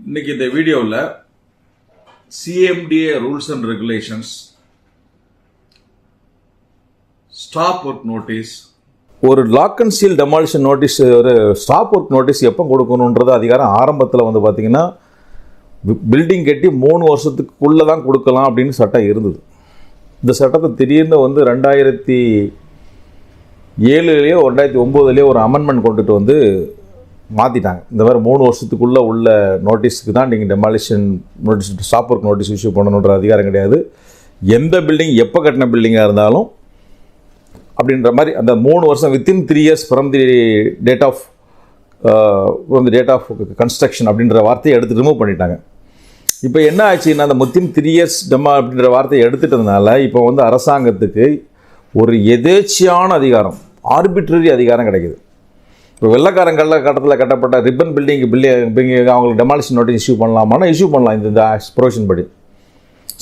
இன்னைக்கு இந்த வீடியோவில் CMDA rules and regulations, stop work notice, ஒரு lock and seal demolition notice, ஒரு ஸ்டாப் ஒர்க் நோட்டீஸ் எப்போ கொடுக்கணுன்றது அதிகாரம் ஆரம்பத்தில் வந்து பார்த்தீங்கன்னா பில்டிங் கட்டி 3 வருஷத்துக்குள்ளே தான் கொடுக்கலாம் அப்படின்னு சட்டம் இருந்தது. இந்த சட்டத்தை திடீர்னு வந்து 2007 2009 ஒரு அமெண்ட்மெண்ட் கொண்டுட்டு வந்து மாற்றிட்டாங்க. இந்த மாதிரி 3 வருஷத்துக்குள்ளே உள்ள நோட்டீஸுக்கு தான் நீங்கள் demolition notice, stop work notice issue பண்ணணுன்ற அதிகாரம் கிடையாது. எந்த பில்டிங் எப்போ கட்டின பில்டிங்காக இருந்தாலும் அப்படின்ற மாதிரி அந்த 3 வருஷம் within 3 years from the date of construction அப்படின்ற வார்த்தையை எடுத்து ரிமூவ் பண்ணிட்டாங்க. இப்போ என்ன ஆச்சுன்னா அந்த வித்தின் 3 years அப்படின்ற வார்த்தையை எடுத்துட்டதுனால இப்போ வந்து அரசாங்கத்துக்கு ஒரு எதேச்சியான அதிகாரம், ஆர்பிட்ரரி அதிகாரம் கிடைக்குது. இப்போ வெள்ளக்காரங்களில் கட்டத்தில் கட்டப்பட்ட ரிப்பன் பில்டிங் அவங்களுக்கு டெமாலிஷன் நோட்டீஸ் இஷ்யூ பண்ணலாமான்னா இஷ்யூ பண்ணலாம். இந்த ப்ரொவிஷன் படி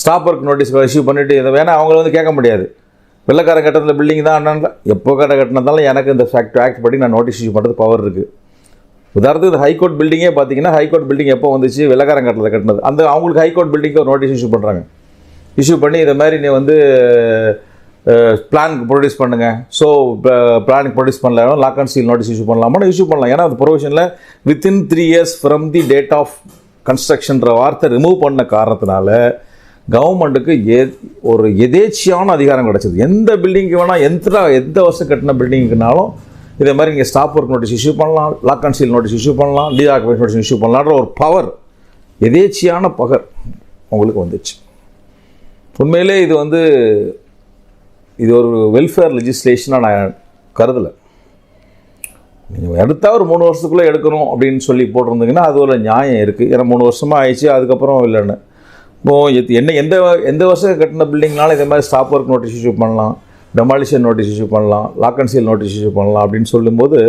ஸ்டாப் ஒர்க் நோட்டீஸ் இஷ்யூ பண்ணிவிட்டு இதை வேணால் அவங்கள வந்து கேட்க முடியாது. வெள்ளக்காரன் கட்டத்தில் பில்டிங் தான் அண்ணா எப்போ கட்டினதாலும் எனக்கு இந்த ஆக்ட் படி நான் நோட்டீஸ் இஷ்யூ பண்ணுறது பவர் இருக்குது. உதாரணத்துக்கு ஹைகோர்ட் பில்டிங்கே பார்த்தீங்கன்னா ஹைகோர்ட் பில்டிங் எப்போ வந்துச்சு, வெள்ளக்காரன் கட்டத்தில் கட்டினது. அந்த அவங்களுக்கு ஹைகோர்ட் பில்டிங்க்கு ஒரு நோட்டீஸ் இஷ்யூ பண்ணுறாங்க. இஷ்யூ பண்ணி இதை மாதிரி நீ வந்து பிளானுக்கு ப்ரொடியூஸ் பண்ணுங்கள். ஸோ பிளானுக்கு ப்ரொடியூஸ் பண்ணலாம், lock and seal notice issue பண்ணலாமா இஷ்யூ பண்ணலாம். ஏன்னா அந்த ப்ரொவிஷனில் within 3 years from the date of கன்ஸ்ட்ரக்ஷன்ற வார்த்தை ரிமூவ் பண்ண காரணத்தினால கவர்மெண்ட்டுக்கு ஒரு எதேச்சியான அதிகாரம் கிடச்சிது. எந்த பில்டிங்கு வேணால் எந்த வருஷம் கட்டின பில்டிங்குனாலும் இதே மாதிரி நீங்கள் ஸ்டாப் ஒர்க் நோட்டீஸ் இஷ்யூ பண்ணலாம், lock and seal notice issue பண்ணலாம், டீஆக்குபேஷன் நோட்டீஸ் இஷ்யூ பண்ணலான்ற ஒரு பவர், எதேச்சியான பவர் உங்களுக்கு வந்துச்சு. உண்மையிலே இது ஒரு வெல்ஃபேர் லெஜிஸ்லேஷனாக நான் கருதலை. நீங்கள் எடுத்தால் ஒரு 3 வருஷத்துக்குள்ளே எடுக்கணும் அப்படின்னு சொல்லி போட்டிருந்தீங்கன்னா அது ஒரு நியாயம் இருக்குது. ஏன்னா 3 வருஷமாக ஆயிடுச்சு, அதுக்கப்புறம் இல்லைன்னு. இப்போது எந்த வருஷம் கட்டின பில்டிங்னாலும் இதே மாதிரி ஸ்டாப் ஒர்க் நோட்டீஸ் இஷ்யூ பண்ணலாம், டெமாலிஷன் நோட்டீஸ் இஷ்யூ பண்ணலாம், lock and seal notice issue பண்ணலாம் அப்படின்னு சொல்லும்போது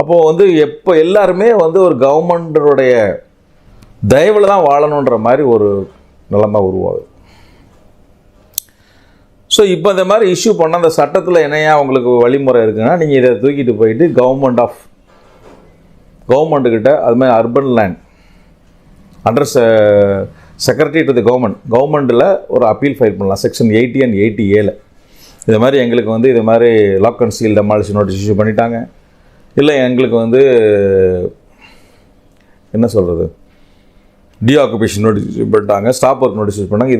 அப்போது எப்போ எல்லாருமே ஒரு கவர்மெண்ட்டுடைய தயவில் தான் வாழணுன்ற மாதிரி ஒரு நிலைமை உருவாகுது. ஸோ இப்போ இந்த மாதிரி இஷ்யூ பண்ண அந்த சட்டத்தில் என்னையா உங்களுக்கு வழிமுறை இருக்குன்னா, நீங்கள் இதை தூக்கிட்டு போயிட்டு கவர்மெண்ட்டுக்கிட்ட அது மாதிரி urban land under secretary to the கவர்மெண்ட்டில் ஒரு அப்பீல் ஃபைல் பண்ணலாம். செக்ஷன் 80 and 80A இது மாதிரி எங்களுக்கு இது மாதிரி lock and seal demolition notice issue பண்ணிட்டாங்க, இல்லை எங்களுக்கு என்ன சொல்கிறது டீஆக்குபேஷன் நோட்டீஸ் இஷ்யூ பண்ணிட்டாங்க, ஸ்டாப் ஒர்க் நோட்டீஸ் இஷ்யூ பண்ணாங்க,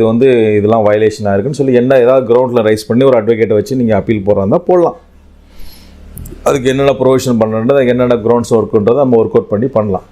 இதெல்லாம் வயலேஷனாக இருக்குன்னு சொல்லி ஏதாவது கிரவுண்டில் ரைஸ் பண்ணி ஒரு அட்வொகேட்டை வச்சு நீங்கள் அப்பீல் போடுறதா போடலாம். அதுக்கு என்னென்ன ப்ரொவிஷன் பண்ணுறது, அதுக்கு என்னென்ன கிரவுண்ட்ஸ் ஒர்க்குன்றதை நம்ம ஒர்க் அவுட் பண்ணி பண்ணலாம்.